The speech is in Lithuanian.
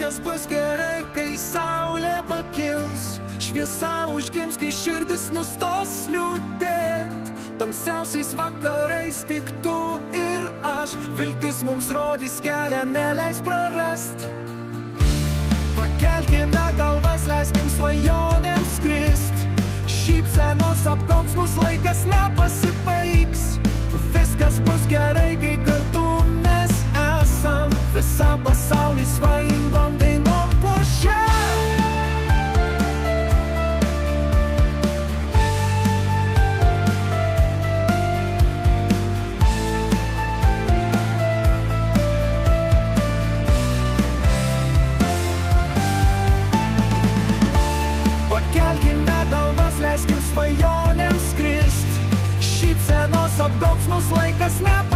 Viskas bus gerai, kai saulė pakils, šviesa užgims, kai širdis nustos liūdėt. Tamsiausiais vakarais tik tu ir aš, viltis mums rodys kelią, neleis prarast. Pakelkime galvas, leiskim svajonėms skrist, šypsenos apgaubs mus, laikas nepasibaigs. Viskas bus gerai, kai kartu mes esam, visą pasaulį svajingom dainom puošia. Pakelkime galvas, leiskim svajonėms skrist, šypsenos apgaubs mus, laikas nepasibaigs.